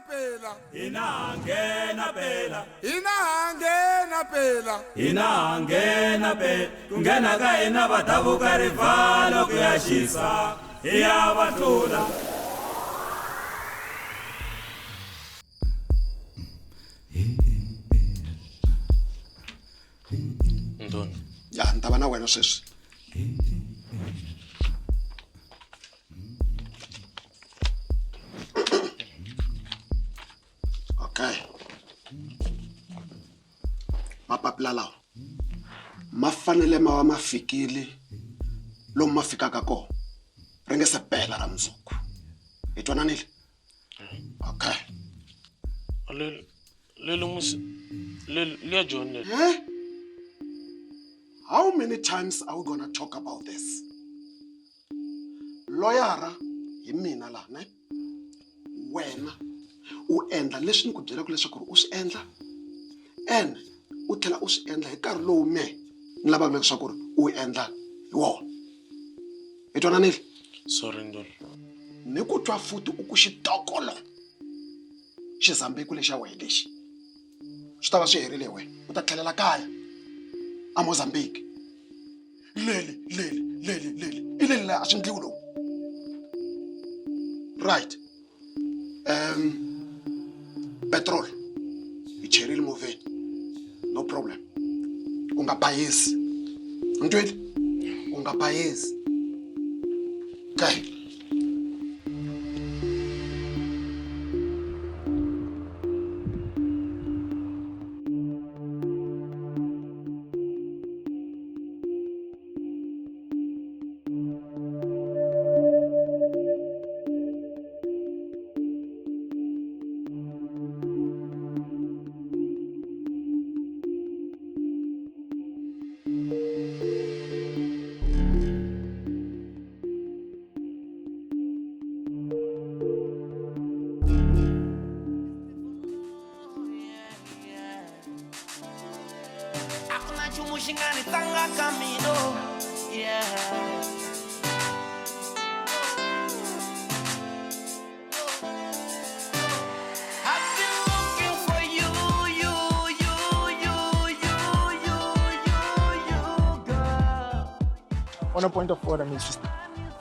pela Inangena pela kungena ka hina va davuka rivala ku ya xisa ya va hlula. Ndoni Ya ni ta va na wena sweswi. Okay. Mapapila lawa ma fanele ma va ma fikile lomu ma fikaka kona ri nge se bela ra mundzuku. Hi twananile? Okay. Leya John le. How many times are we gonna talk about this? Lawyera hi mina la ne. Wena u endla leswi ni ku byelaka leswaku u swi endla and u tlhela u swi endla hi nkarhi lowu me ni lavaka leswaku u endla hi wona. Hi twananile? Sorry Ndoni. Ni ku twa futhi u ku xitokolo xizambiku lexa wena lexi swi ta va swi herile wena u ta tlhelela kaya a Mozambique. Leli i leli la a swi ndliwi lowu. Right. Petrol hi cherile moveni, no problem. U nga bayisi, ntweli u nga bayisi. Okay. Xitsonga camino, yeah. I've been looking for you, girl. On a point of order, Mrs.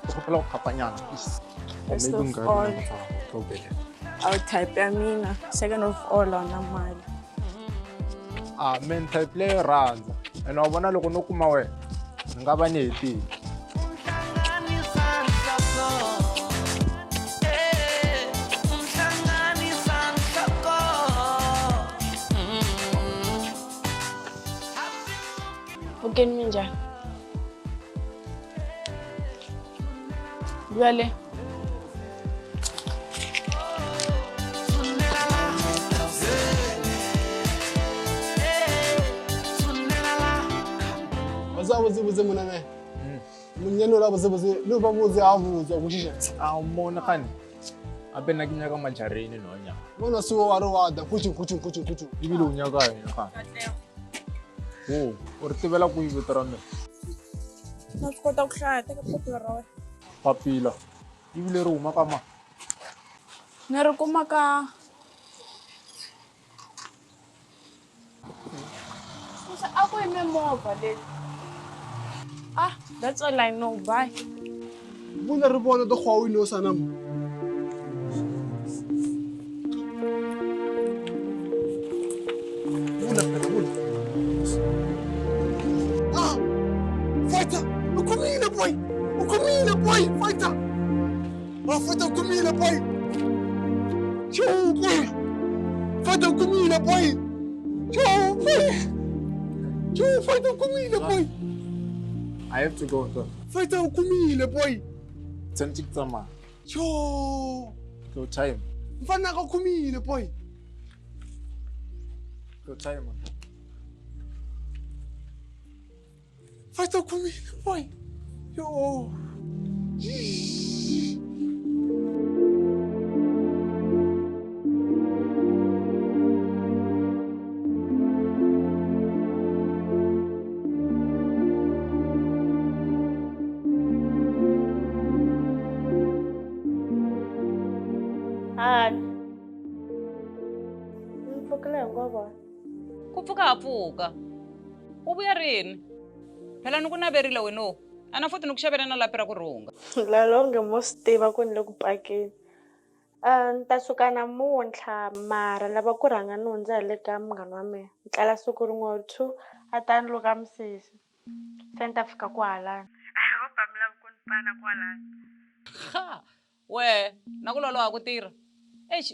Okupela ukapanyana, please. Or First maybe of all, I'll type Amina. Second of all, on a mile. Men type play runs. And I wanna look no kuma we. Ngaba ni hiti. Okay, Minja. Duale. Wazabuze muna ne. Munyeno la buze lo ba buze avuzo kushisha. Mona kani. Abe nakinyaka majarini nonya. Bona suwo wari wada kuchu. Ibile unyaka yena ka. Oh, urtivela ku yivitara me. Na swi kota ku hlaya teka papila ra wena. Papila. Ibile ri huma ka ma. Ni ri kuma ka Ako yime movha leti. That's all I know. Bye. Bula ri bona to khwawi no sana. Bula. Fighter! Ukumile boy! Fighter! Fighter ukumile boy! Choo boy! Fighter ukumile boy! Choo fighter ukumile boy! I have to go. Fighter ukumile boy! Tsanti tsama. Choo! Go time. Mfana ka ukumile boy! Go time. Fighter ukumile boy! Yo! Hi. pfukile hinkwavo. Ku pfuka ha pfuka. U vuya rini? Phela ni ku naverile wena. Ana futhi ni ku xavela na lapi ra ku rhunga. Lalonge mo swi tiva ku ni le ku pakeni. Ni ta suka namuntlha mara lava ku rhanga ni hundza hi le ka munghana wa mina. Ni tlela siku rin'we 2 a ta ni luka misisi. Se ni ta fika kwalani. I hope mi lavi ku ni pana kwalani. Ha! We, na ku loloha ku tirha.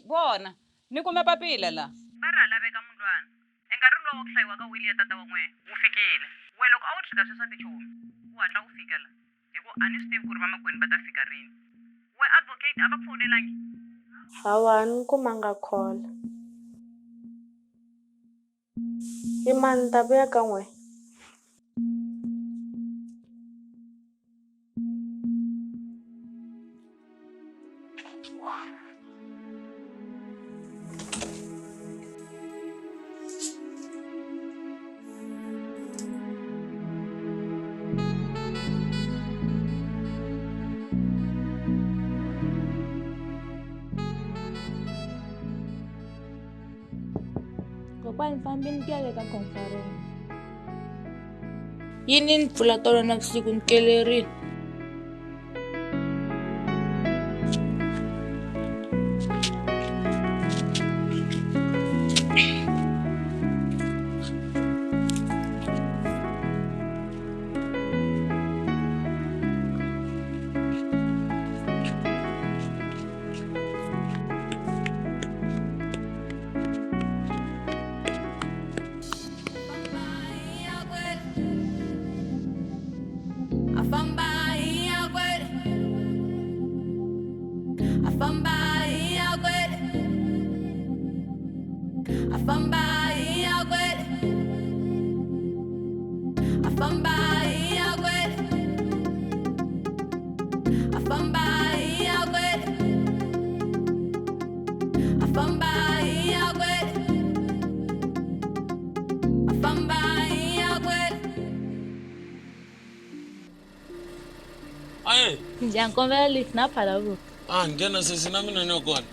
Vona, ni kume papila la. Va ri laveka mundlwana. Enkarhi lowu ku hlayiwa ka wili ya tata wa n'we wu fikile. We loko a wu tshika sweswa tichomi, u hatla u fika la. Hiku a ni swi tivi ku ri vamakwenu va ta fika rini. We advocate a va ku fonelangi? Hawa ni kumanga call. Hi mani ta vuya ka n'we? Kokwani fambini ku ya le ka conference. Yini ni pfula tolo navusiku ni kelerile? Aye. Ngiyankombela lift naphala ku. Ngena sesi na mina niyokona.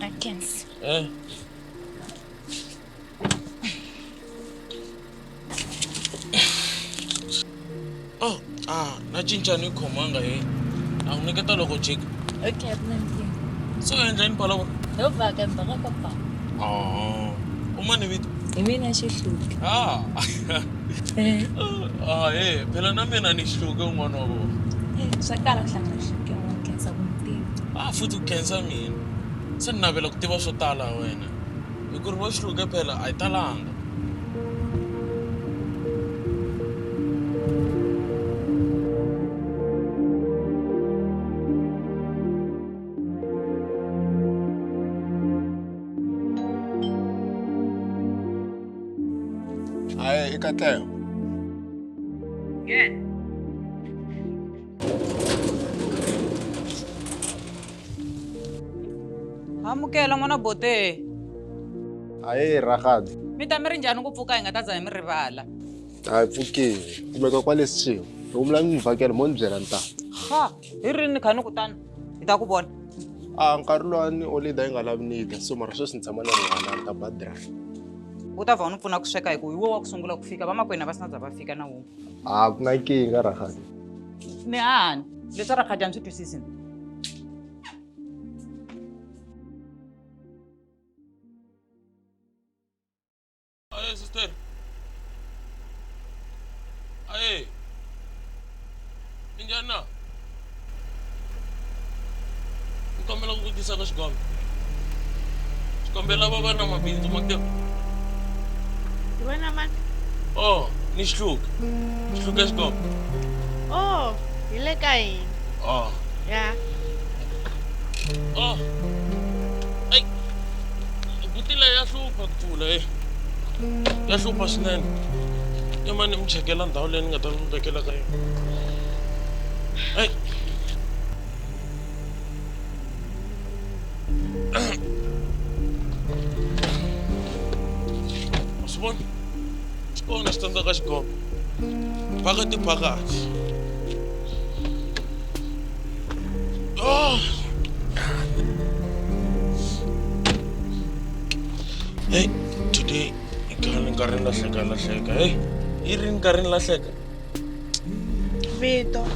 Akensi. Na cinca ni khomanga he. A wu niketa loko chika. Okay, plenty. So endleni phala vona. Ho vaka mbaka papa. U mani vito? Hi mina Swihluke. Phela na mina ni Swihluke un'wana wa vona. Swa kala ku hlangana Swihluke wa khensa ku ntiva. Futhi u khensa mina. Se ni navela ku tiva swo tala wena. Hi ku ri va Swihluke phela a yi talanga. Hayi ikatleho. Yeah. Amukela n'wana bote. Hayi ragadi. Mi ta mi ri njhani ku pfuka hi nga ta za hi mi rivala? Hayi pfukile. Kumeka kwale Xitsonga. Loko mi lavi mi vhakela mo ni byela ni ta. Ha, hi rini ni kha ni kutani? Hi ta ku vona. Nkarhi lowa ni olida yi nga lavi ni ta so mara sweswi ni tshama na rin'wana ni ta badra. U ta va ni pfuna ku sweka hi ku hi wo wa ku sungula ku fika vamakwenu a va si na za va fika na wun'we. Ku na kinga ragadi. Ni hani leswi rakhadi a ni swi twisisi. Aye sister. Aye. Njhani na? Ni kombela ku vutisa ka xikombe. Xikombela va va na mabindzu ma tiva. Hi wena mani? Ni Swihluke. Swihluke xikombe. Hi le ka yini? Ya. Ai. Butila ya hlupha ku pfula ya hlupha swinene. Ya mani mi chekela ndhawu leyi ni nga ta mi vekela ka yona. Ai. Swivona? Xikona xitandza ka xikombe. Phakati. Hey, today Di ikhaling ka rin lahleka. Hey, irin ka rin lahleka. Vito.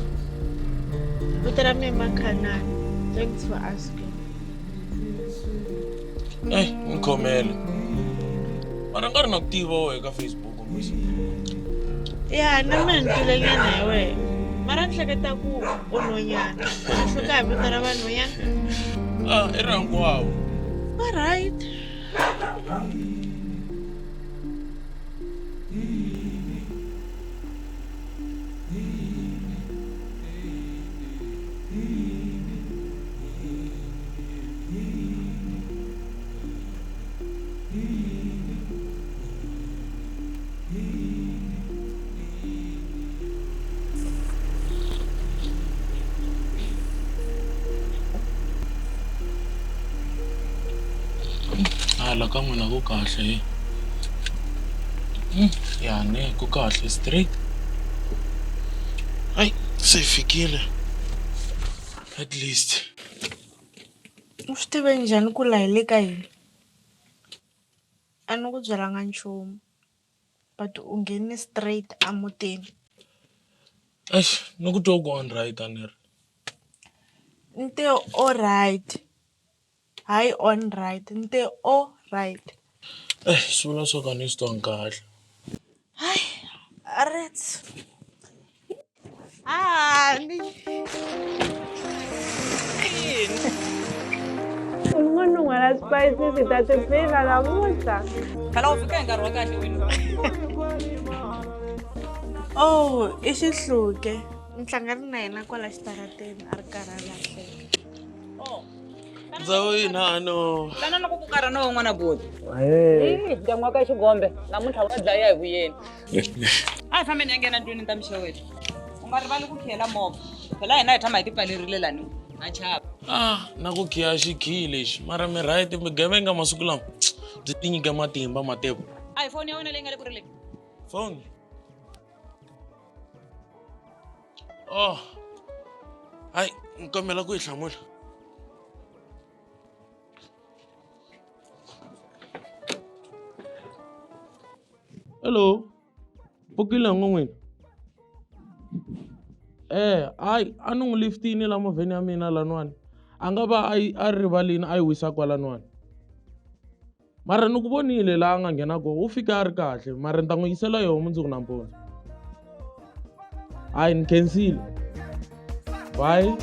Vito ra mina Makhanani. Thanks for asking. Hey, ngikhomele. Mara nga ri na ku tiva wehe ka Facebook mos. Ya, na mina ni tulenyana hi wena. Mara ni hleketa ku u nhwanyana. A hluka hi vito ra vanhwanyana. I ra hinkwawo. All right. Hala ka n'wina ku kahle. Ya ne ku kahle straight. Ay, se fikile. At least. U swi tive njhani ku la hi le ka yini? A ni ku byelanga nchumu. But u nghene straight emutini. Eish, ni ku twa ku on right anir. Nte all right. Hayi on right. Nte all right. Swivula swo ka ni swi twa kahle. Hayi, rets. Ni. Un'wana n'wana spices ta tiphina namuntlha. Khala u fika hi nkarhi wa kahle wena. Oh, i Swihluke. Ni hlangane na yena kwala xitarateni a ri karhi a lahleka. Ndzawu yinano. Tanana ku karha na wun'wana boti. Ndyangu wa ka Xigombe namuntlha wa dlaya hi vuyeni. A hi fambeni ya nghena ndlwini ta mixeweti. U nga rivali ku khiyela movha. Phela hina hi tshama hi ti pfalerile lani. Ha chava. Na ku khiya xikhiyi lexi. Mara mi right migevenga masiku lama. Byi tinyike matimba matebo. A hi foni ya wena leyi nga le ku rileni. Phone. Oh. Ay, nkombela ku yi hlamula. Hello. Pukile n'wina. Ay, a ni n'wi liftini la movheni ya mina lanwani. A nga va a rivalini a yi wisa kwalanwani. Mara ni ku vonile la a nga nghena kona u fika a ri kahle mara ni ta n'wi yisela yoho mundzuku nampundzu. Hayi ni khensile. Bye.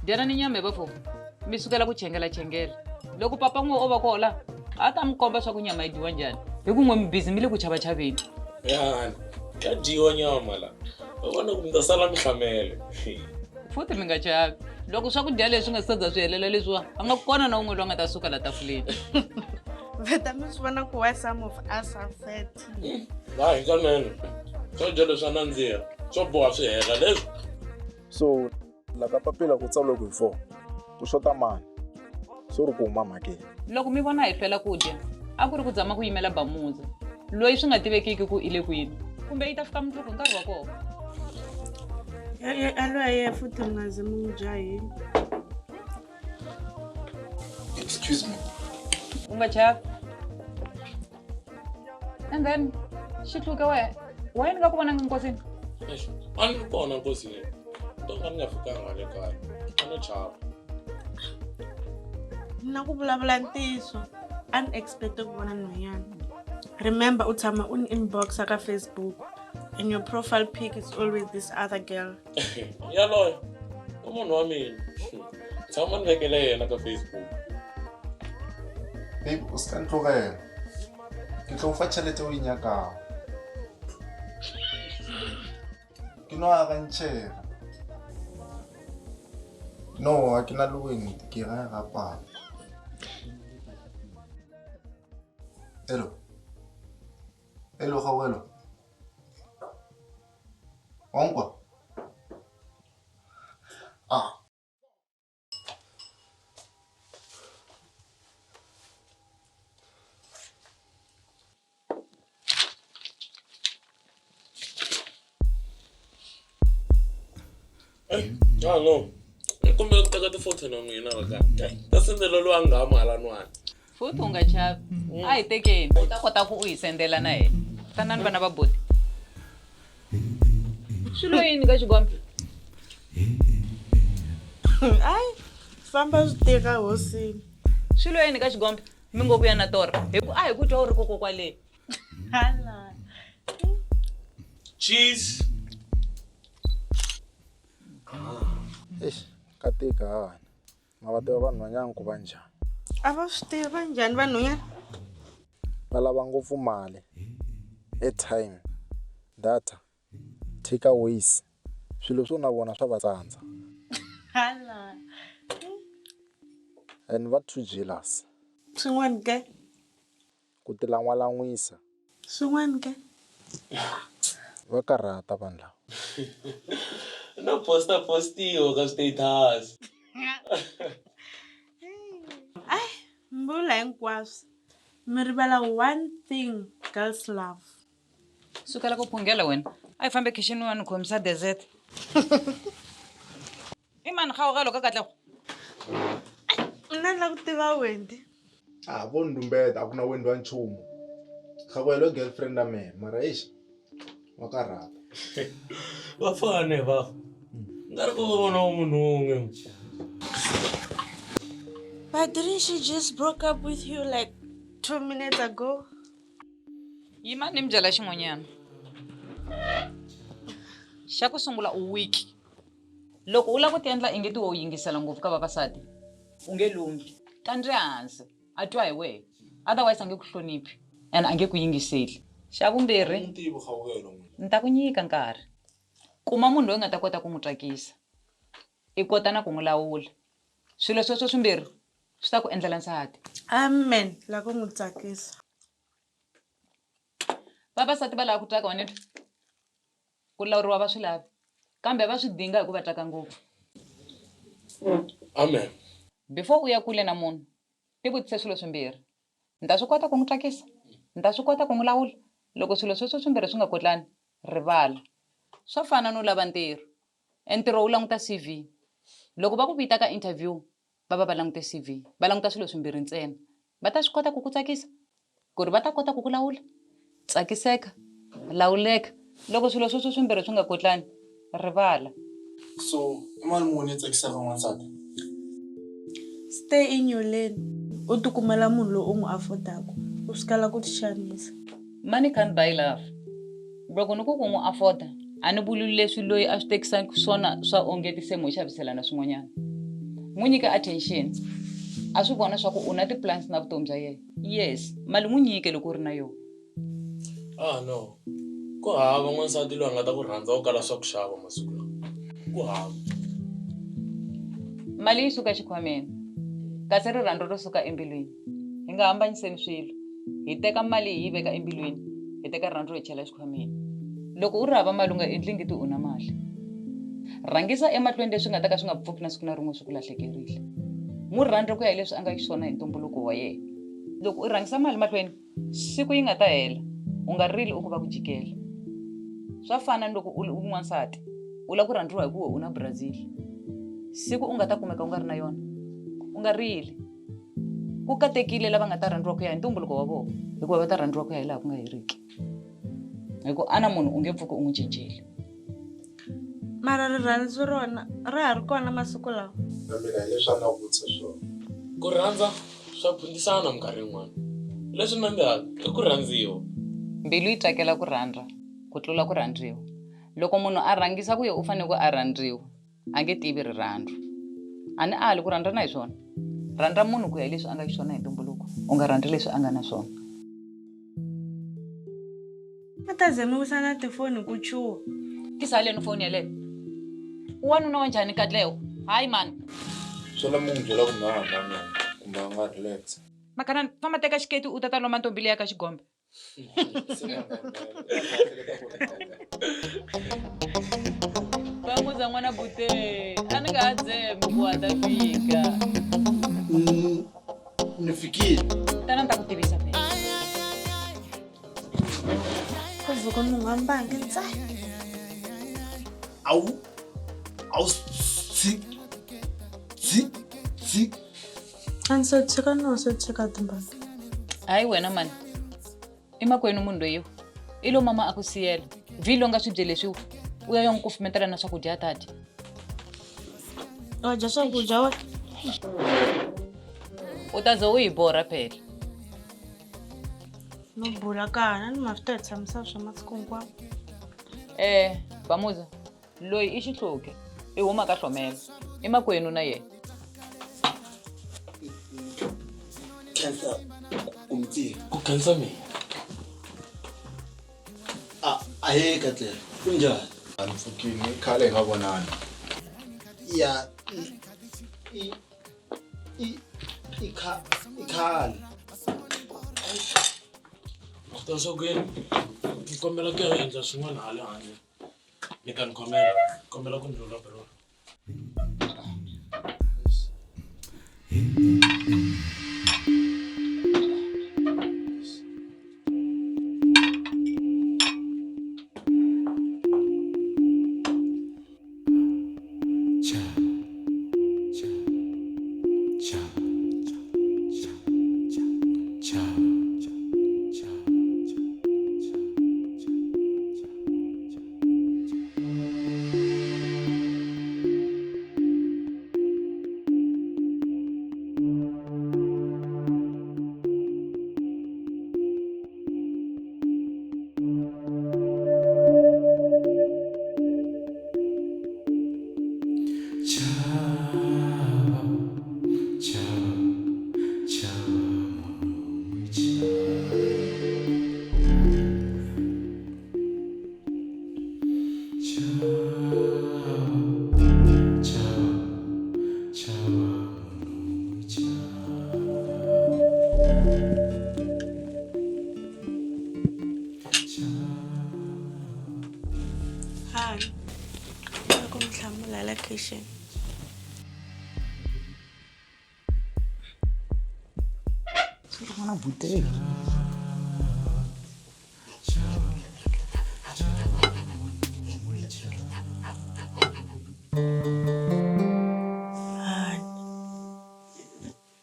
Dyana ni nyame bafo. Mi sukela ku chengela. Loko papa n'wi o va kola, a ta mi komba swa ku nyama yi dyiwa njhani. Hi ku n'we mi busy mi le ku chavachaveni. Ya, ka dyiwa nyama la. Va vona ku mi ta sala mi hlamele. Futhi mi nga chavi. Loko swakudya leswi nga se za swi helela leswiwa, a nga kona na un'we loyi a nga ta suka la tafuleni. Veta mi swi vona ku why some of us are fat. Hayi kanene. Swakudya leswi a nandziha. Swo boha swi hela leswi. So la ka papila ku tsariwe ku hi 4 ku xota mani so ri ku huma mhakeni. Loko mi vona hi hlwela ku dya, a ku ri ku zama ku yimela bamuza. Loyi swi nga tivekiki ku i le kwini. Kumbe yi ta fika mundzuku hi nkarhi wa kona. Aloye futhi mi nga zi mi n'wi jaheli. Excuse me. U nga chavi. And then Swihluke why ni nga ku vonanga nkosini? A ni kona nkosini. Tonga ni nga fikanga le kaya. A no chava. Na ku vulavula ntiyiso unexpected ku vona nhwanyana. Remember u tshama u ni inbox ka Facebook and your profile pic is always this other girl. Yaloye. U munhu wa mina. Tshama ni vekele yena ka Facebook. Babe, o ska ntlogela. Ke tlo fa tšhelete o inyakang. Ke no a gantšhega. No, a ke na le wena ke ga gapa. Hello. Hello, Gawelo. Onkwa. no. Kumbe ku teka ti-photo na n'wina va ka. Ta sendela lo anga mahalanwana. Futhi u nga chavi. A hi tekeni. U ta kota ku u hi sendela na yena. Tanani vana va boti. Swi lo yini ka xigombe? Ai, famba swi tika hosini. Swi lo yini ka xigombe? Mi ngo vuya na tora. A hi ku twa u ri koko kwale. Hala. Cheese. Katika mavateva vanhu vanyangu ku va njhani. A va swi tiva njhani vanhwanyana? Va lava ngopfu mali, airtime, data, takeaways, swilo swo na vona swa va tsandza. Hala. And va too jealous. Swin'wana ke? Ku ti lan'walan'wisa. Swin'wana ke? Va karhata vanhu lava. No postiwa ka status. Ai, mbula hinkwaswo. Mi rivala one thing, girls love. Sukela ku phungela wena. A hi fambe kitchen wa ni khomisa dessert. I mani kgaogelo ka katlego? Mina ni la ku tiva Wendy. Vo ndumbeta a ku na Wendy wa nchumu. Khakwelo girlfriend ya mehe mara eish wa karhata. Va fane va. Ngari ku vona munhu un'we. But didn't she just broke up with you like 2 minutes ago? Yima ni mi byela xin'wanyana. Xa ku sungula u weak. Loko u lava ku ti endla ingeti wo yingisela ngopfu ka vavasati, u nge lunghi. Kandri hansi, a twa hi wehe. Otherwise a nge ku hloniphi and a nge ku yingiseli. Xa vumbirhi, ni ta ku nyika nkarhi. Kuma munhu loyi nga ta kota ku n'wi tsakisa. I kota na ku n'wi lawula. Swilo sweswo swimbirhi swi ta ku endlela nsati. Amen. La ku n'wi tsakisa. Vavasati va lava ku tsaka wanetwa. Ku lawuriwa va swi lavi. Kambe va swi dinga hi ku va tsaka ngopfu. Amen. Before u ya kule na munhu, ti vutise swilo swimbirhi. Ni ta swi kota ku n'wi tsakisa? Ni ta swi kota ku n'wi lawula? Loko swilo sweswo swimbirhi swi nga kotlani, rivala. Swo fana no lava ntirho. Entirho wu languta CV. Loko va ku vita ka interview, va languta CV. Va languta swilo swimbirhi ntsena. Va ta swi kota ku ku tsakisa? Ku ri va ta kota ku ku lawula? Tsakiseka, lawuleka. Loko swilo sweswo swimbirhi swi nga kotlani, rivala. So, mali muni tsakisaka n'wansati? Stay in your lane. U tikumela munhu loyi u n'wi affordaka. U sukela ku ti xanisa. Money can't buy love. Loko ni ku n'wi afforda, a ni vuli leswi loyi a swi tekisaka swona swa onge ti se mo xaviselana swin'wanyana. N'wi nyika attention. A swi vona swa ku u na ti-plans na vutomi bya yena. Yes, mali n'wi nyike loko u ri na yona. No. Ku hava n'wansati loyi a nga ta ku rhandza u kala swa ku xava masiku lawa. Ku hava. Mali yi suka xikhwameni. Kasi rirhandzu ro suka embilwini. Hi nga hambanyiseni swilo. Hi teka mali hi yi veka embilwini. Hi teka rirhandzu hi chela xikhwameni. Loko u ri hava mali u nga endli ngeti u na mali. Rhangisa emahlweni leswi nga ta ka swi nga pfuki na siku na rin'we swi ku lahlekerile. N'wi rhandza ku ya hi leswi a nga xiswona hi ntumbuluko wa yena. Loko u rhangisa mali mahlweni, siku yi nga ta hela. U nga rili u ku va ku jikela. Swa fana loko u n'wansati, u lava ku rhandziwa hi ku u na Brazil. Siku u nga ta kumeka u nga ri na yona, u nga rili. Ku katekile lava nga ta rhandziwa ku ya hi ntumbuluko wa vona, hikuva va ta rhandziwa ku ya hi laha ku nga heriki. Hikuva ana munhu u nge pfuki u n'wi cinceli. Mara rirhandzu rona ra ha ri kona masiku lawa. Na mina hi leswi a nga vutisa swona. Ku rhandza swa phundisana minkarhi yin'wana. Leswi nandzihaka i ku rhandziwa. Mbilu yi tsakela ku rhandza ku tlula ku rhandziwa. Loko munhu a rhangisa ku ye u fanele ku a rhandziwa, a nge tivi rirhandzu. A ni ali ku rhandza na hi swona. Rhandza munhu ku ya hi leswi a nga xiswona hi ntumbuluko. U nga rhandzi leswi a nga na swona. Ma ta ze mi wisana tifoni ku chuha. Kisaleni foni yaleyo. Wanuna wa njhani Katlego? Hayi mani. Swo la munhu byela ku nga hambana kumbe a nga relax. Makana famba teka xiketi u ta lomba ntombi leya ka xigombe. Se Mamuza n'wana bute a ni nga dzembi ku ta fika. Ni fikile. Tana ni ta ku tivisa phela. Ku vuka ni nga mbangi ntsa. Awu si. A ni se tshika no se tshika timbangi. Hayi wena mani. Emakwenu munhu loyi. Ilo mama a ku siyela. Vilo nga swi bye leswi u ya n'wi kufumetela na swakudya tati. Wa dya swakudya wa. U ta za u yi borha phela. No bula kana ni mafita hi tshamisa swa masiku hinkwawo. Bamuza. Loyi I Swihluke. I huma ka Hlomela. Emakwenu na yena. Khensa umti. Ku khensa mina. Ahe kahle. Kunjani? Anifukile khale nga vonani. Ya ikhali. Ta swo ke ni kombela ku ya endla swin'wana hala handle. Ni kan kombela ku ndlula bro. Hi. Ako mhlamula la kitchen. N'wana bute.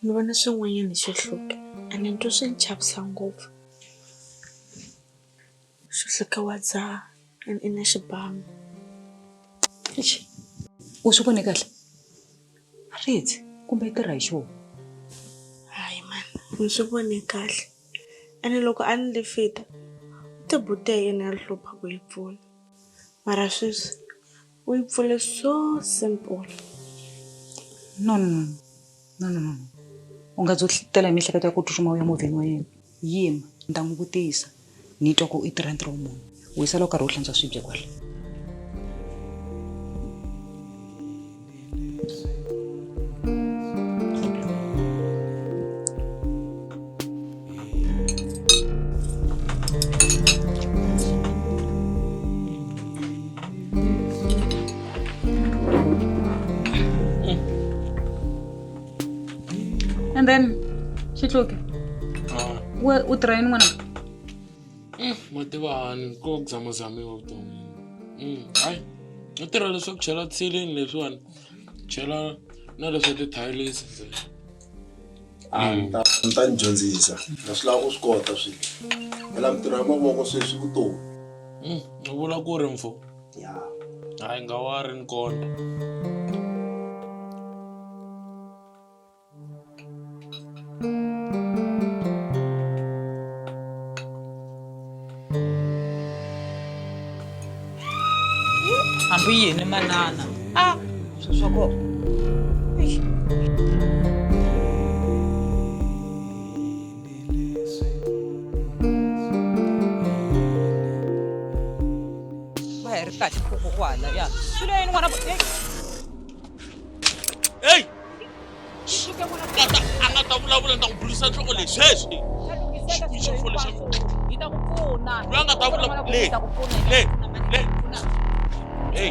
Ni vona swin'wanyana Swihluke. A ni twa swi ni chavisa ngopfu. Swihluke wa dzaha I na xibamu. U swi vone kahle? Ritsi kumbe I tirha hi xona? Hayi man, ni swi vone kahle. Ene loko a ni lifita, u te bute yena ya hlupha ku yi pfula. Mara sweswi, u yi pfule so simple. No. U nga dzo tela hi mihleketo ya ku tsutsuma u ya movheni wa yena. Yima, ni ta n'wi vutisa. Ni twa ku I tirha ntirho muni. Wisa loko karhi u hlantswa swibye kwale. And then, Swihluke. U tirha yini n'wana? Mativani ko zamazamiwa vutomi. Hayi. U tirha leswaku chela tsilini leswiwani. Chela na leswa ti-tiles. Ni ta ni dyondzisa. Na swi lava u swi kota swi. Ela mitirho ya mavoko sweswi vutomi. U vula ku ri mfo. Ya. Hayi nga wa ri ni kona. Hambi yini manana. Swa ko. Va hi ri kahle koko kwala ya. Swilo yini n'wana Hey! A nga ta vulavula ta ku bulisa nhloko leswi sweswi. Xifole xa mina. Hi ta ku pfuna. Loyi a nga ta vulavula le. Hey.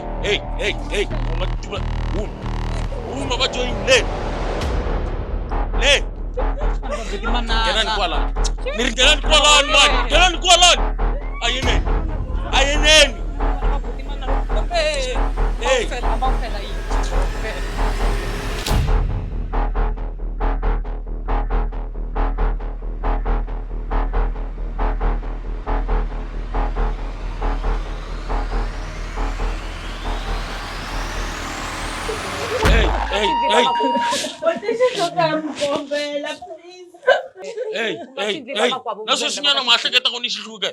Uma ba join le. Kenani kwala. Nirigena kwala man. Kenani kwala. Ayenen. Hey. Hey. Naso sinyana mahleketa ko ni Swihluke.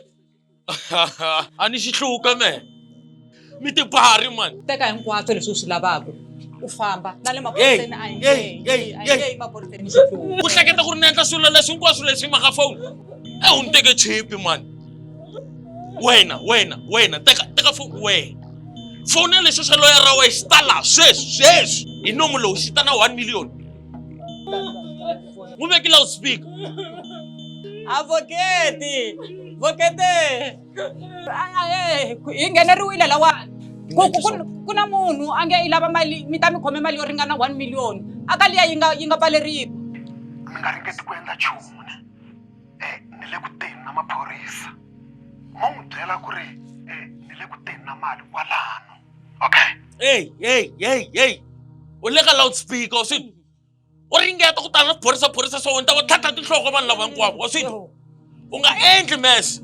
Ani Swihluke me. Mi ti pari man. Teka hinkwaswo leswi u swi lavaka u famba na le maphoriseni a hi maphoriseni Swihluke. Ku hleketa ku ri na endla swilo leswi hinkwaswo leswi hi maka phone. U ni teke chipi man. Wena teka phone wena. Phone leswi swa loya ra wena xitala sweswi. Hi nomu lowu xita na 1 million. Mu veki loudspeaker. Avocate. Hi ngheneriwile lawani. Ku na munhu a nge i lava mali mi ta mi khome mali yo ringana 1 million. Aka liya yi nga pfaleriwa. Mi nga ringeti ku endla nchumu ni le ku teni na maphorisa. Mo n'wi byela ku ri ni le ku teni na mali kwalano. Okay. Hey. U le ka loudspeaker swi. U ringeta ku tana phorisa so wena ta va tlhata tinhloko vanhu lava hinkwavo swi. U nga endli mess.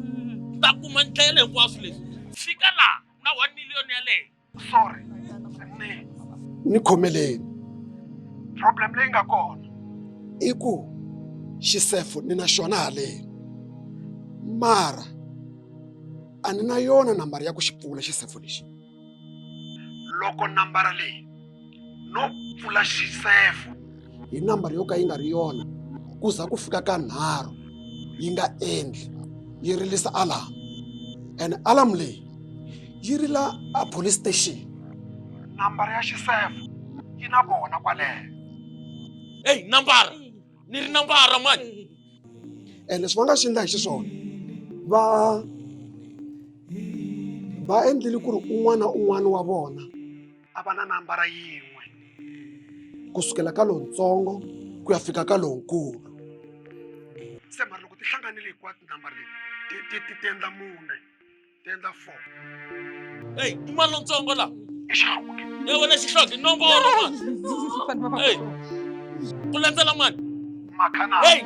Ta kuma ndlela hinkwaswo leswi. Fika la na 1 million ya le. Sorry. Ni khomeleni. Problem leyi nga kona i ku xisefo ni na xona haleni. Mara a ni na yona nambara ya ku xi pfula xisefo lexi. Loko nambara leyi no pfula xisefo hi nambara yo ka yi nga ri yona ku za ku fika ka 3 yi nga endli yi rilisa alarm and alarm leyi yi rila a police station. Nambara ya xisefo yi na vona kwaleyo. Hey, nambara. Ni ri nambara man. Leswi va nga swi endla hi xiswona va endlile ku ri un'wana na un'wana wa vona a va na nambara yin'we kusukela ka lontsongo ku ya fika ka lonkulu. Se mara loko ti hlanganile hinkwato nambara leti ti endla 4 ti endla 4. Hey, i mali lontsongo la. I Swihluke. Wena Swihluke nomboro man. Hey. Ku landzela man. Makhana. Hey.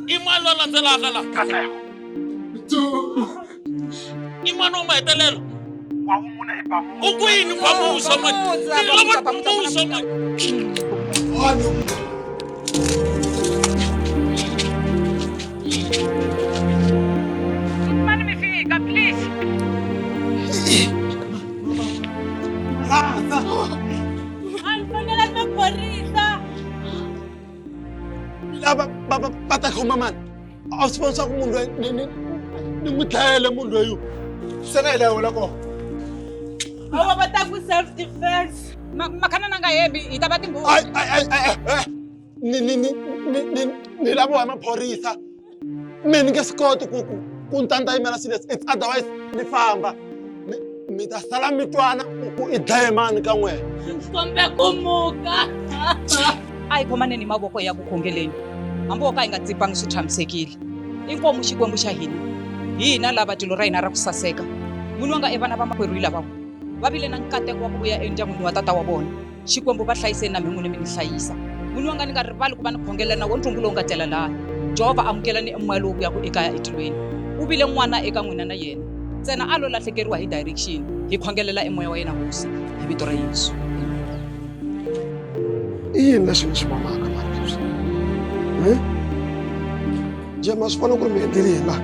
I mali lo landzelaka la. I mali wo mahetelelo. Wa wun'we ebamu. U kwini bamusa man. Bamusa man. Mani mi fika please. Anfonela maphorisa. Lava va ta khoma mani. A swi vona swa ku munhu loyi ni n'wi dlayele munhu loyi. Se na hi leyo la kona. Awa va ta ku self defense. Makhana na nga hembi hi ta va timbuti. Ni lava maphorisa. Mina ni nge swi koti ku ntanta yimela swilo leswi. Otherwise ni famba. Mi ta sala mi twana ku i dlaye mani ka n'wena. Kombe ku muka. A hi khomaneni mavoko ya ku khongeleni. Hambi wo ka hi nga tsipangi swi tshamisekile. Inkomu Xikwembu xa hina lava tilo ra hina ra ku saseka. Munhu wa nga evana va makwerhu lava va vile na nkateko wa ku vuya endyangwini wa tata wa vona. Xikwembu va hlayiseni na min'wini mi ni hlayisa. Munhu wa nga ni nga rivali ku va ni khongelela na wo ntungu lowu nga tela laha. Jehova amukelani emoya lowu vuyaku ekaya etilweni. U vile n'wana eka n'wina na yena. Ntsena a lo lahlekeriwa hi direction. Hi khongelela emoya wa yena hosi hi vito ra Yesu. I yini leswi ni swi vonaka mara leswi? Je ma swi vona ku ri mi endlile yini laha?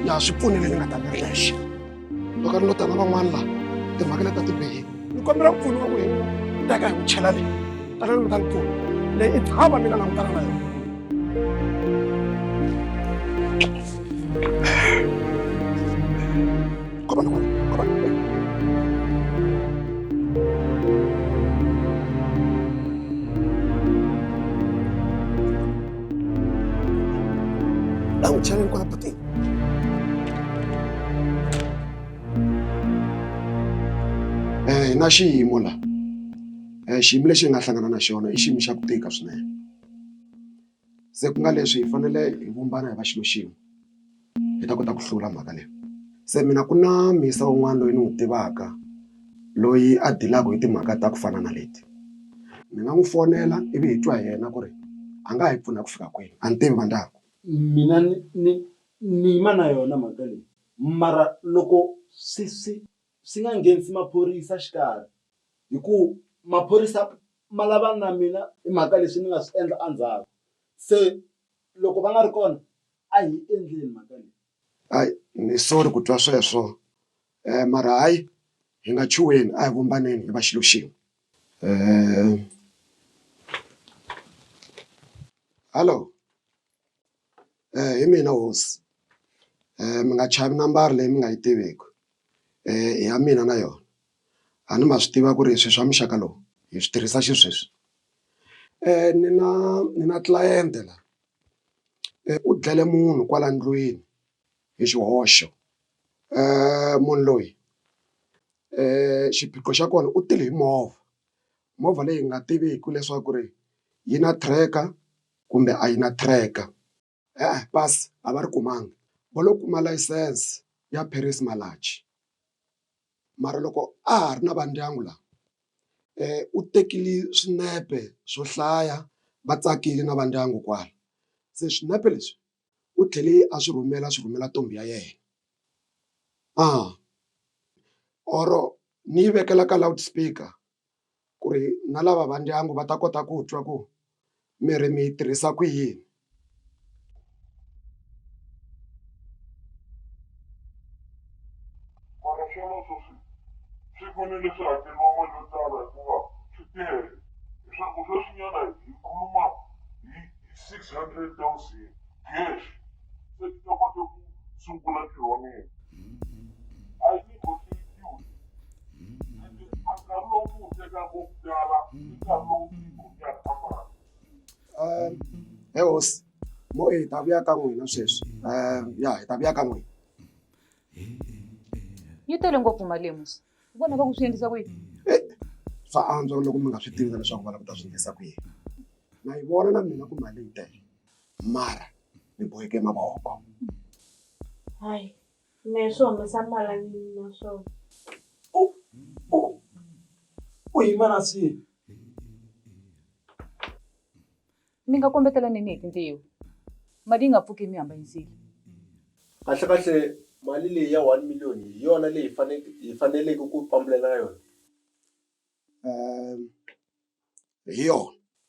Ya swi pfunile ni nga ta ni ri nexe. Loko ri lo tana van'wana laha timhaka leti ta tibihile. Ni kombela ku pfuniwa ku hi teka hi ku chela leyi. Tanani mi ta ni pfuna. Leyi i tshava mina langutana na yona. Come on. tlheleni kwala pateni. Hi na xiyimo la. Xiyimo lexi hi nga hlangana na xona i xiyimo xa ku tika swinene. Se ku nga leswi hi fanele hi vumbana hi va xilo xin'we. Hi ta kota ku hlula mhaka leyi. Se mina ku na mhisa wun'wana loyi ni n'wi tivaka loyi a dilaka hi timhaka ta ku fana na leti. Ni nga n'wi fonela ivi hi twa hi yena ku ri a nga hi pfuna ku fika kwini. A ni tivi vandyangu. Mina ni yima na yona mhaka leyi. Mara loko swi nga nghenisi maphorisa xikarhi. Hikuva maphorisa ma lava na mina hi mhaka leswi ni nga swi endla endzhaku. Se loko va nga ri kona, a hi endleni mhaka leyi. Hayi, ni sorry ku twa sweswo. Mara hayi, hi nga chuheni, a hi vumbaneni hi va xilo xin'we. Hallo. Hi mina hosi. Mi nga chavi nambara leyi mi nga yi tiveki. I ya mina na yona. A ni ma swi tiva ku ri swilo swa muxaka lowu hi swi tirhisa xisweswi. Ni na tlilayente la. U dlele munhu kwala ndlwini hi xihoxo. Munhu loyi xiphiqo xa kona u tile hi movha. Movha leyi nga tiviki leswaku ri yi na tracker kumbe a yi na tracker. Pasi a va ri kumanga. Va lo kuma layisense ya Paris Malachi. Mara loko a ha ri na va ndyangu laha, u tekile swinepe swo hlaya va tsakile na va ndyangu kwala. Se swinepe leswi u tlhele a swi rhumela ntombi ya yena. Or ni yi vekela ka loudspeaker ku ri na lava va ndyangu va ta kota ku twa ku mirhi mi yi tirhisa ku yini. Swi fanele swi hakeriwa mali yo tala hikuva swi tele. Leswaku sweswinyana hi khuluma hi 600,000 cash. Se ti ta kota ku sungula ntirho wa mina. A yi negotiate-iwi. A nkarhi lowu ni wu tekaka ku tala i nkarhi lowu ni kotaka mali. Hosi, mo hi ta vuya ka n'wina sweswi. Hi ta vuya ka n'wina. Yi tele ngopfu mali musi. Vona va ku swi endlisa ku yini? Swa antswa loko mi nga swi tivi leswaku va lava ku ta swi endlisa ku yini. Na yi vona na mina ku mali yi tele. Mara ni boheke mavoko. Hayi, me swi humesa mali na swona. U yima na swi. Mi nga kombetela nini hi tintiho? Mali yi nga pfuki mi hambanyisile. Kahle mali leyi ya 1 million hi yona leyi hi faneleke ku pambulela yona. Hi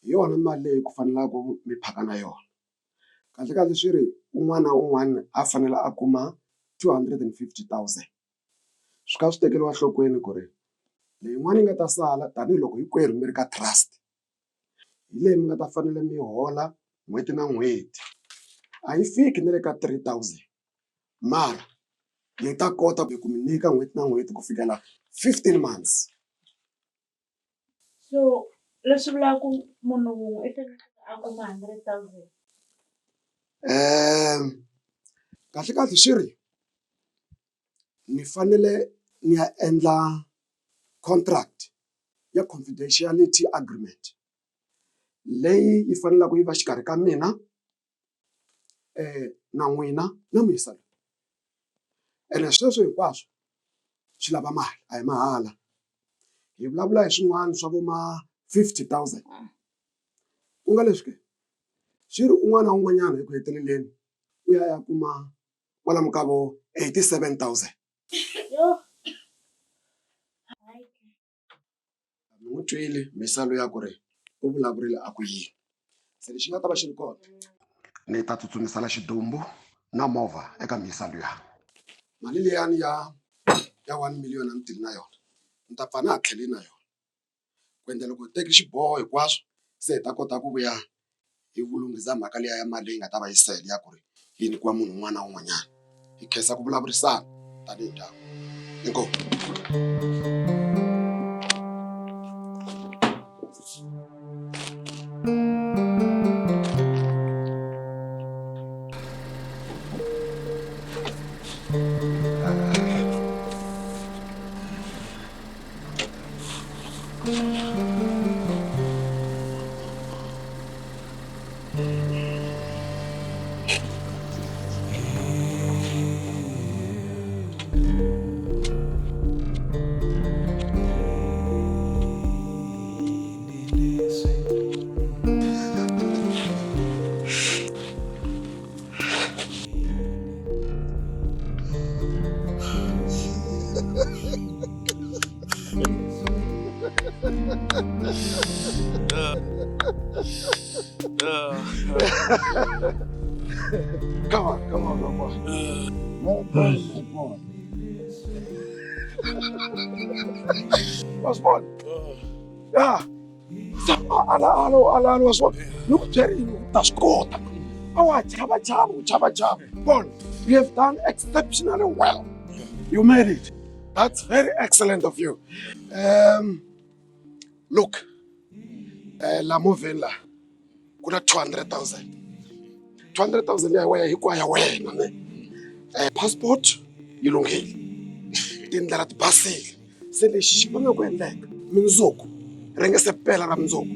yona mali leyi ku fanelaka mi phaka na yona. Kahle swi ri un'wana na un'wana a fanele a kuma 250,000. Swi kha swi tekeriwa nhlokweni ku ri leyin'wana yi nga ta sala tanihiloko hinkwerhu mi ri ka trust. Hi leyi mi nga ta fanele mi hola n'hweti na n'hweti. A yi fiki na le ka 3,000. Mara yi ta kota ku mi nyika n'hweti na n'hweti ku fikela 15 months. So leswi vulaka ku munhu wun'we i fanele a kuma 100,000. Kahle swi ri ni fanele ni ya endla contract ya confidentiality agreement leyi yi faneleke yi va xikarhi ka mina na n'wina na muyisa loyi. Ene sweswo hinkwaswo swi lava mali a hi mahala. Hi vulavula hi swin'wana swa vo ma 50,000. Ku nga leswi ke swi ri un'wana na un'wanyana eku heteleleni u ya kuma kwalomu ka vo 87,000. Mi n'wi twile misalo ya ku ri u vulavurile a ku yini. Se lexi nga ta va xi ri kona ni ta tsutsumisela xidumbu na movha eka misa luya. Mali liyani ya 1 million ni tili na yona ni ta pfa na ha tlhele na yona ku endla loko hi teki xiboho hinkwaswo se hi ta kota ku vuya hi vulunghisa mhaka liya ya mali leyi nga ta va yi sele ya ku ri yi nyikiwa munhu un'wana na un'wanyana. Hi khensa ku vulavurisana tanihi ndyangu. Inkomu. Come on, my boy. Well done, my boy. Was fun. Yeah. Alalo, was fun. Look, Jerry, that's good. Oh, chaba. Bon, you have done exceptionally well. You made it. That's very excellent of you. Look, la movela, kuna 200,000. 200,000 ya wena hikwaya wena ne. Passport yilungile. Tindlela ti basile. Se lexi va nga ku endleka mindzuku ringe se pela ra mindzuku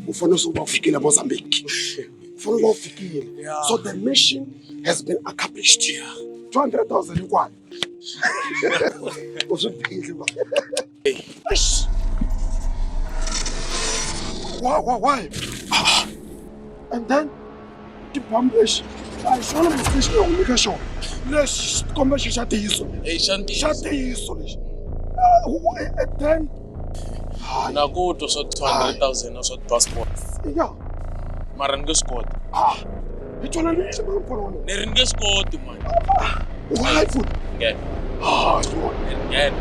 u fanele u va u fikile Mozambique. U fanele u va u fikile. So the mission has been accomplished. 200,000 hinkwayo. U swi tivile va. Why? And then the Bambish, I saw him station on the show. Let's come back to Shatiso. And then Na go to 200,000 or so passport. yeah. Marange Scott. It's all a little bit for me. Neringe Scott, man. Why food? Get. Get.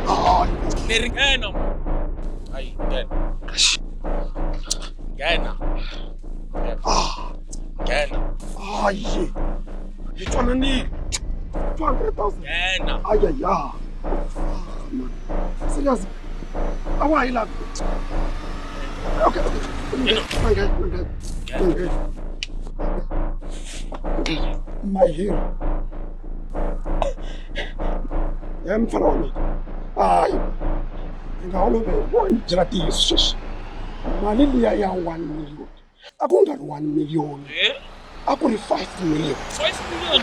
Neringe no. Ay, get. Gana. Gana. Yeah. It's all a need. 200,000. Gana. Yeah. Seriously. How are you like? Okay. My hair. I'm following me. And all of it, one Jiratis. Malilia ya 1 million. I don't got 1 million. I put it 5 million. 5 million?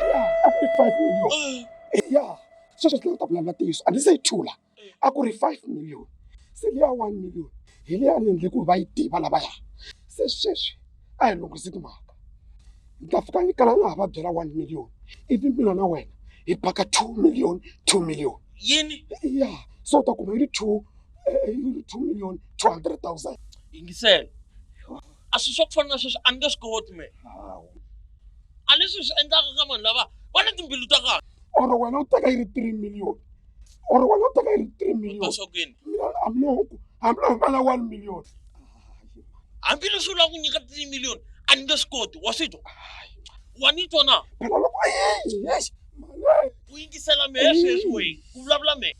Yeah, I put it 5 million. Yeah. So just like Tablatis. And they say Chula. I put it 5 million. Say 1 million. Here and the good by Tibalabaya. Says, I look at it. Dafkani kalanga about 1 million. Even below away. It pack 2 million. Yeni? Yeah. So talk about 2,200,000. Ingisel. Asusok for nasus underscore me. Unless you end up coming lava. Why not you build a Or why not take 3 million? Or why not take 3 million? again. I'm not 1 million. I'm feeling so long when you got 3 million. Underscore. Was it? One it or not? Yes. We can sell a message way. Blah blah me.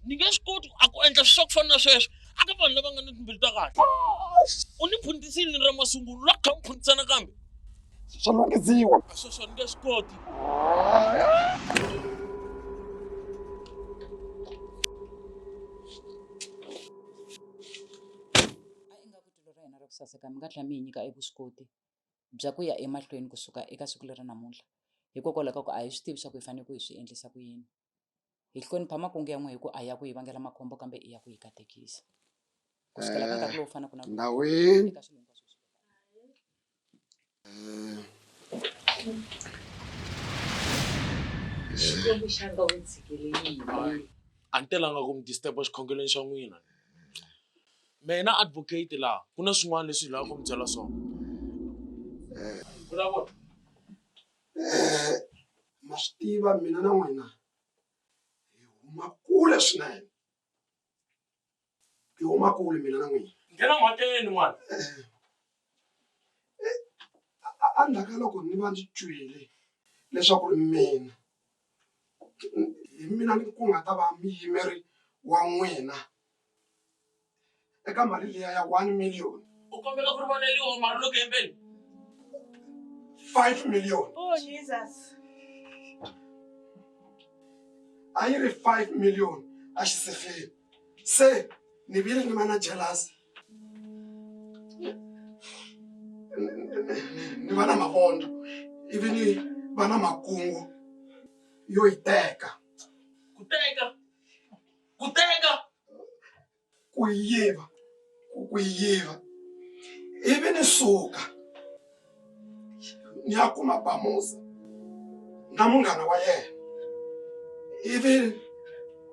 Niggas go to and the shock for nasus. I can't live on the build a car. Only put this in Ramasungu. Lock up Punsanagam. So long as you So just go. Saseka mi nga tlhela mi hi nyika evuswikoti bya ku ya emahlweni kusuka eka siku leri namuntlha hikokwalaho ka ku a hi swi tivi swa ku hi fanele ku hi swi endlisa ku yini hi hlonipha makungu ya n'we hi ku a ya ku hi vangela makhombo kambe i ya ku hi katekisa kusukela ka nkarhi lowu fanaka na Ndawini. eka swilo hinkwaswo Xikwembu xa nga wu tshikeleli Antelanga ku mi disturb xikhongelweni xa n'wina. Mina advocate la ku na swin'wana leswi hi lavaka ku mi byela swona. Vulavula. Ma swi tiva mina na n'wina hi huma kule swinene. Hi huma kule mina na n'wina. Nghena n'wateni n'wana. Endzhaku ka loko ni va ndzi twile leswaku mina hi mina ku nga ta va muyimeri wa n'wina eka mali liya ya 1 million. U kombela ku rivaleriwa mara loko embeni. 5 million. Oh, Jesus. A yi ri 5 million a xisefeni. Se ni vile ni va na jealous. Ni va na mavondo. Ivi ni va na makungu yo yi teka. Ku teka. Ku yiva. Ivi ni suka. Ni ya kuma Bamuza na munghana wa yena. Ivi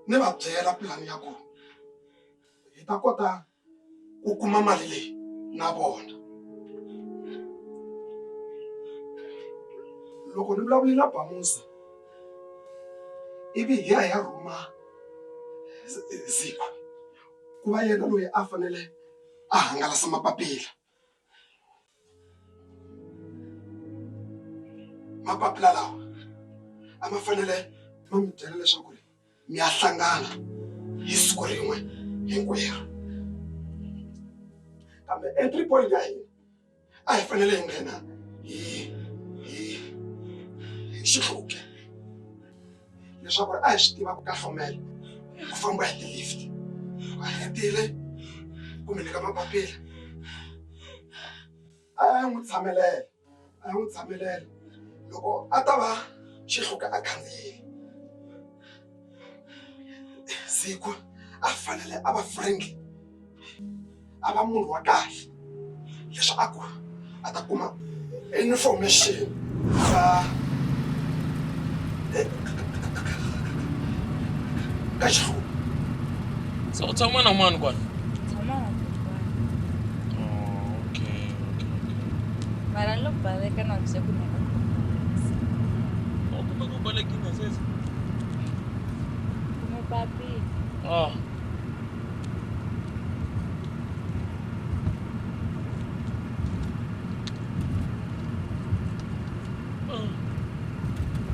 ni va byela plan ya ku hi ta kota ku kuma mali leyi na vona. loko ni vulavule na Bamusa ivi hi ya rhuma Zikwa ku va yena loyi a fanele a hangalasa mapapila. Mapapila lawa a ma fanele ma mi byela leswaku mi ya hlangana hi siku rin'we hinkwerhu. Kambe entry point ya hina a hi fanele hi nghena hi Swihluke leswaku a hi swi tiva ku ka hlomela ku famba hi lift a hetile ku mi nyika mapapila a n'wi tshamelela loko a ta va Swihluke a khandziyile Zikwa a fanele a va friendly a va munhu wa kahle leswaku a ta kuma information ka Swihluke. So u tshama na mani kwani? Tshama na kokwana. Okay. Mara loko baleka na bya ku neka kokwana. Kuma ku balekile sesi? Kume papi.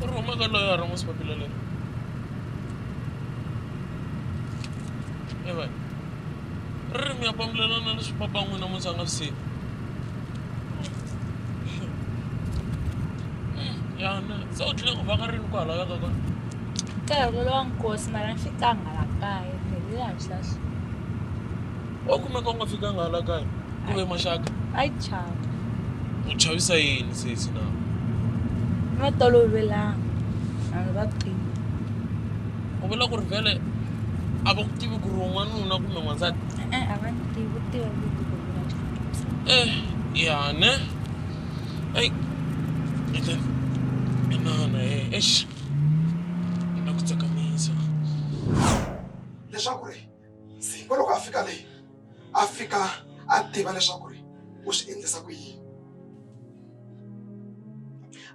Roma ka loya Ramos papila leri. Eva. Ririmi ya pamulela na leswi papa n'wina mutsanga swi. Yana, se u tlhela u va ka rini kwala ya ka kona? Nkarhi lowa nkosi mara ni fikanga la kaya ni le hansi. Wa kumeka u nga fikanga la kaya ku ve maxaka? Ai chava. U chavisa yini sesi na? Ma tolovelanga. A va tivi. U vula ku ri vhele a va ku tivi ku ri n'wanuna kumbe n'wansati? A va tivi ku tiva ku vula. Yane. Hey. Eden. Inana eish. Na ku tsakamisa. Leswaku ri Zikwa loko a fika leyi a fika a tiva leswaku ri u swi endlisa ku yini.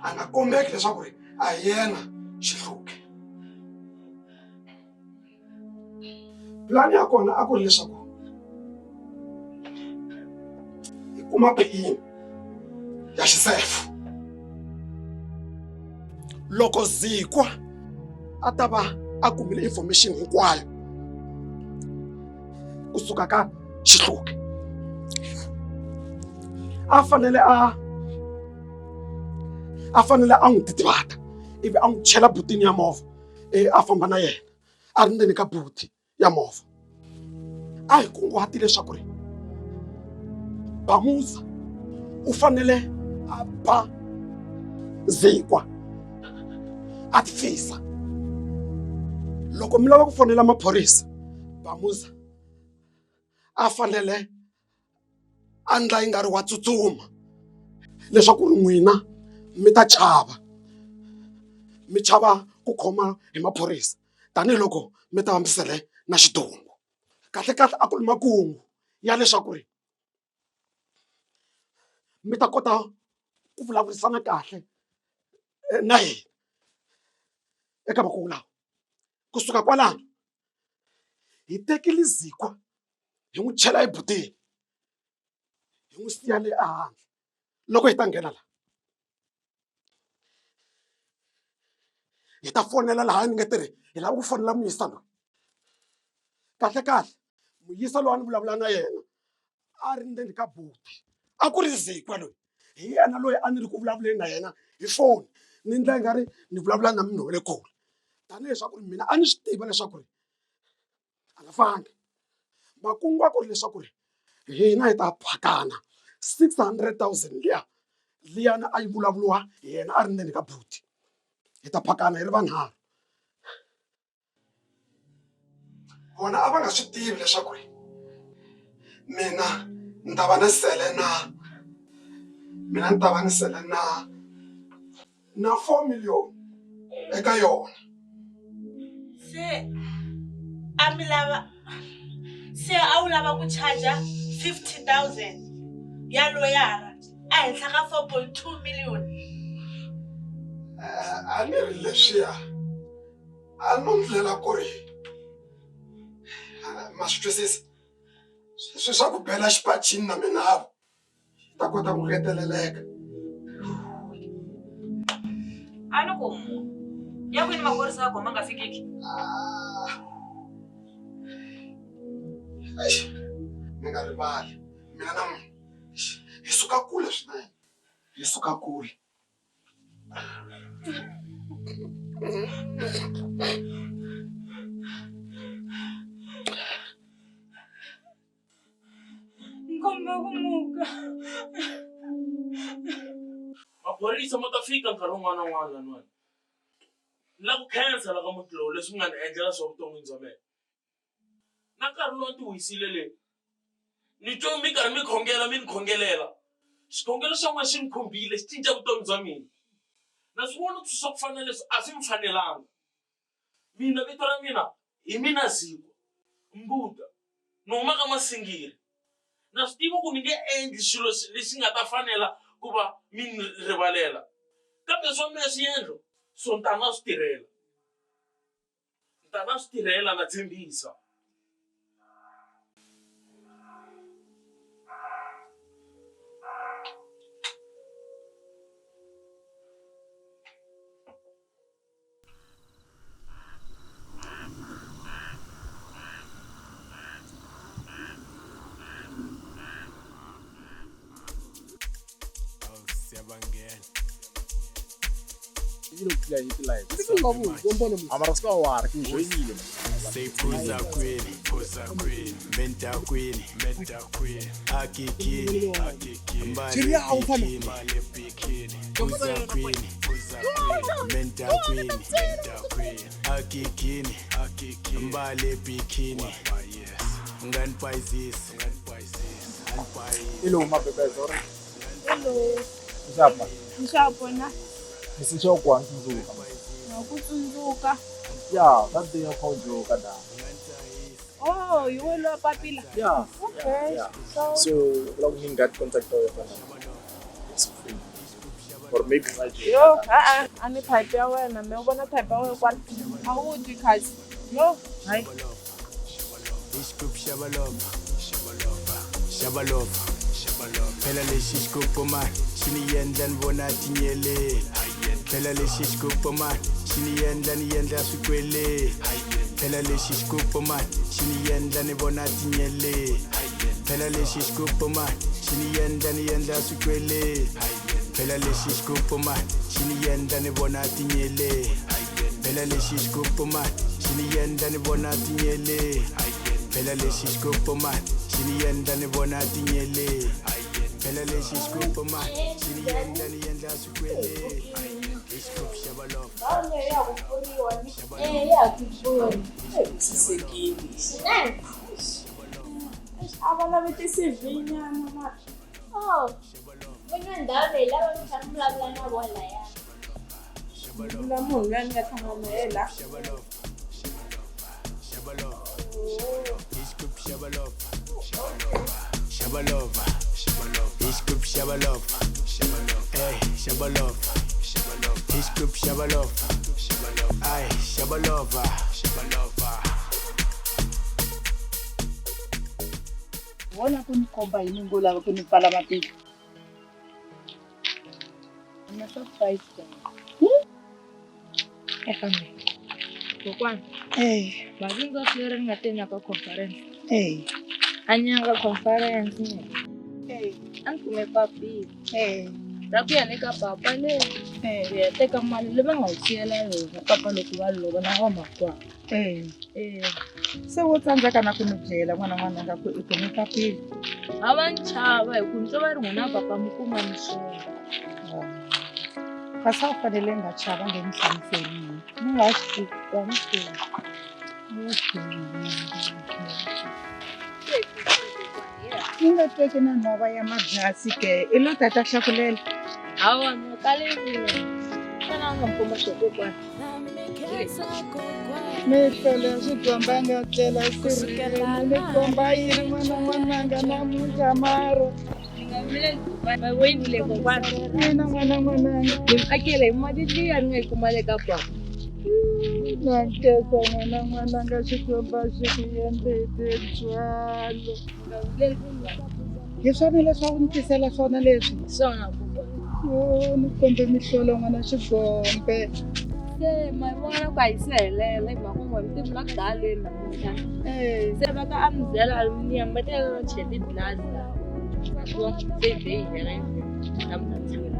A nga kombeki leswaku ri a yena Swihluke. Plani ya kona a ku ri leswaku hi kuma pin ya xisefu. Loko Zikwa a ta va a kumile information hinkwayo kusuka ka Swihluke a fanele a n'wi titivata ivi a n'wi chela butini ya movha a famba na yena a ri ndzeni ka buti ya movha. A hi kunguhati leswaku ri Bamusa u fanele a ba Zikwa a ti fisa. Loko mi lava ku fonela maphorisa Bamusa a fanele a ndla yi nga ri wa tsutsuma leswaku ri n'wina mi ta chava. Mi chava ku khoma hi maphorisa tanihiloko mi ta va mi sele na xidumbu. Kahle a ku ri makungu ya leswaku ri mi ta kota ku vulavurisana kahle na hina eka makungu lawa. Kusuka kwalano hi tekile Zikwa hi n'wi chela ebutini hi n'wi siya le ehandle. Loko hi ta nghena la hi ta fonela laha ni nga tirhi hi lava ku fonela muyisa loyi. Kahle muyisa loyi a ni vulavula na yena a ri ndzeni ka buti a ku ri Zikwa loyi hi yena loyi a ni ri ku vulavuleni na yena hi foni ni ndla nga ri ni vulavula na munhu wa le kule tanihi leswaku ri mina a ni swi tiva leswaku ri a nga fangi. Makungu a ku ri leswaku ri hina hi ta phakana 600,000 liyana a yi vulavuliwa hi yena a ri ndzeni ka buti. Hi ta phakana hi ri vanharhu. Vona a va nga swi tivi leswaku ri mina ni ta va ni sele na 4 million eka yona. Se a wu lava ku charger 50,000 ya loyara ehenhla ka 4.2 million. a ni ri leswiya a no ndlela ku ri ma swi twisisa swi swa ku bela xipacini na mina ta kota ku heteleleka. A ni ku ya kwini maphorisa ya khoma nga fikiki? Mi nga rivali mina na n'wina hi suka kule swinene, hi suka kule. Ngomba ku muka. Maphorisa ma ta fika nkarhi wun'wana na wun'wana laniwani. La ku khensa la ka muti lowu leswi nga ni endlela swa vuton'wini bya mina. Na nkarhi lowu ti wisile leyi. Ni twa mi karhi mi khongela mi ni khongelela. Xikhongelo xa n'wina xi ni khumbile xi cinca vutomi bya mina. Na swi vona swa ku fana leswi a swi mi fanelanga. Mina vito ra mina hi mina Ziko Mbuta ni huma ka Masingiri. Na swi tiva ku ni nge endli xilo lexi nga ta fanela ku va mi ni rivalela. Kambe swa mina swiendlo so ni ta na swi tirhela. Ni ta na swi tirhela na tshembisa. Say phuza queen, menta queen, akikini, mbale bikini, phuza queen, menta queen, akikini, mbale bikini, nganpaizis. Hello, my baby. Hello. Njapa. Njapona. Nisisho kuanzuka. Nakutsundzuka. Yeah, that day I called you kada. Oh, you will lo papila. Yeah. Okay. Yeah. So long you got contact with her. It's free. Or maybe like yo, ani type ya wena, me ubona type ya wena kwani? Awudi khazi. Yo, hayi. Scoop shabalova. Phela lesi scoop man, siniyenda nibona tinyele. Phela lesi scoop man, siniyenda niyenda sikwele. Phela lesi scoop man, siniyenda nibona tinyele. Phela lesi scoop man, siniyenda niyenda sikwele. Phela lesi scoop man, siniyenda nibona tinyele. Phela lesi scoop man, siniyenda nibona tinyele. Phela lesi scoop man, siniyenda nibona tinyele. Phela lesi scoop man, siniyenda niyenda sikwele. Scoop shabalova. Sisekile. Abala bete sevinya mama. Oh. Wena ndawo leyi lava mi fane vulavula na vona ya. La munhu loyi a ni nga tshama na yena la. Scoop shabalova. Scoop shabalova. Hey, shabalova. Scoop shabalova. Ay, shabalova. Wona ku ni komba yini ngo lava ku ni pfala matihlo? Na surprise ka. Kambe. Kokwana. Mali nga hlera ni nga tenya ka conference. Anyanga conference ni. A ni kume papila. Ra ku ya le ka papa le. Ya teka mali leyi va nga yi siyela yona papa loko va lova na vamakwavo. Se wo tsandzeka na ku ni byela n'wana nga ku i kume papila. A va ni chava hi ku ni twa va ri n'wina papa mi kuma ni swona. Kasi a wu fanele nga chava nge ni hlamuserile. Ni nga swi tivi. Ni nga teki na nhova ya mabyasi ke i lo tata hlakulela. Hawa ni kalevile. Kana nga mpoma kokwana. Mihlolo ya swikomba nga tlela sirikele ni komba yi ri n'wananga namuntlha maro. Ma wayile kokwana. N'wana. Akele mali liya ni nga yi kuma le ka papa. Na nkesa n'wana nga xikomba xi ku endlete ntswalo. Hi swona leswi a wu ni tisela swona leswi? Swona kokwana. Ni kombe mihlolo n'wana xigombe. Se ma vona ku a yi se helela hi mhaka ku ti vula kudaleni namuntlha. Se va ka Amzela Aluminium va tele va chele glass laha. Wa se hi hela namuntlha.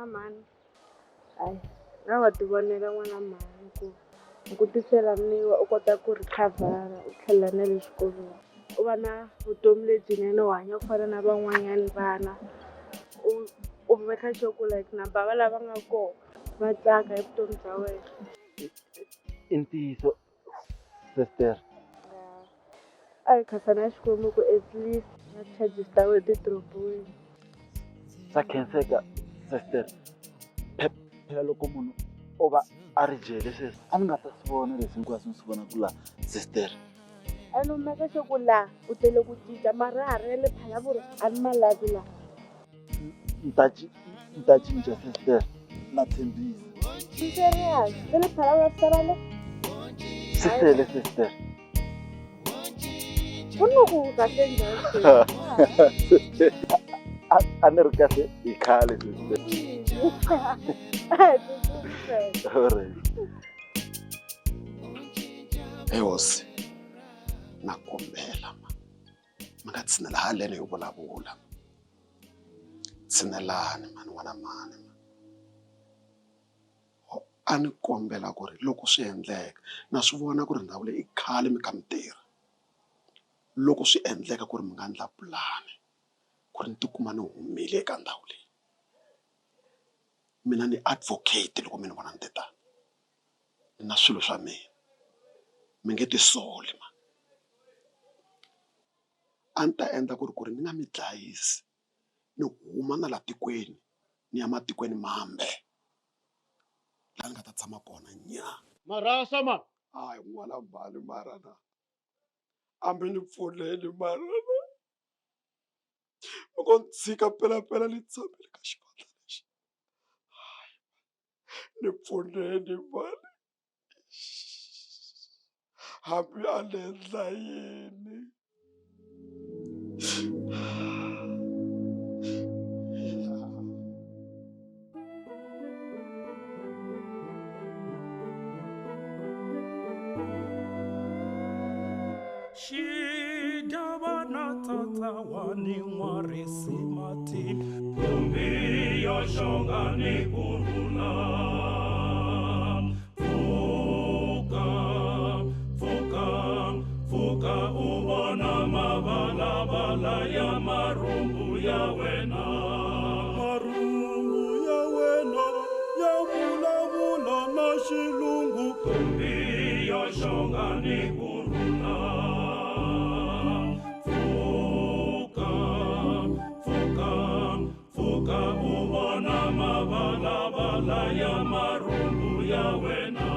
Mani. Hayi, na wa ti vonela n'wana mhani ku tisela miwa u kota ku recover-a u tlhelela na le xikolweni. U va na vutomi lebyinene u hanya ku fana na van'wanyana vana. U make sure ku like na bava lava nga kona va tsaka hi vutomi bya wena. I ntiyiso sister. A hi khasana xikwembu ku at least na charges ta wena ti drop-iwile. Swa khenseka sister. Phela loko munhu o va a ri jele sweswi a ni nga ta swi vona leswi hinkwaswo ni swi vonaka laha sister. And u make sure ku laha u tele ku cinca marhari ya le Phalaborwa a ni ma lavi laha. Ni ta cinca sister na tshembisa. Serious? Se le Phalaborwa swi talale? Swi tele sister. Ku ni ku kahle njhani? A ni ri kahle hi khale sister. Alright. Hey hosi, na kombela mi nga tshinela haleni hi vulavula. Tshinelani mani n'wana mani. A ni kombela ku ri loko swi endleka na swi vona ku ri ndhawu leyi i khale mi kha mi tirha. Loko swi endleka ku ri mi nga endla pulani ku ri ni tikuma ni humile eka ndhawu leyi. Mina ni advocate loko mi ni vona ni te tani. Ni na swilo swa mina. Mi nge ti soli ma. A ni ta endla ku ri ni nga mi dlayisi. Ni huma na la tikweni ni ya matikweni mambe. Laha ni nga ta tshama kona nya. Marasa ma. Hayi n'wana mbhani marana. Ambi ni pfuneni marana. Loko ni tshika mpela ni tshamile ka xivandla lexi. Ni pfuneni mani. Hambi a ni endla yini. Shidabana tata wani warisi mati Kumbi yoshonga ni kuruna Fuka ubona mabalabala ya marumbu ya wena ya bula na shilungu Kumbi yoshonga ni kuruna Fuka ubona mabalabala ya marumbu ya wena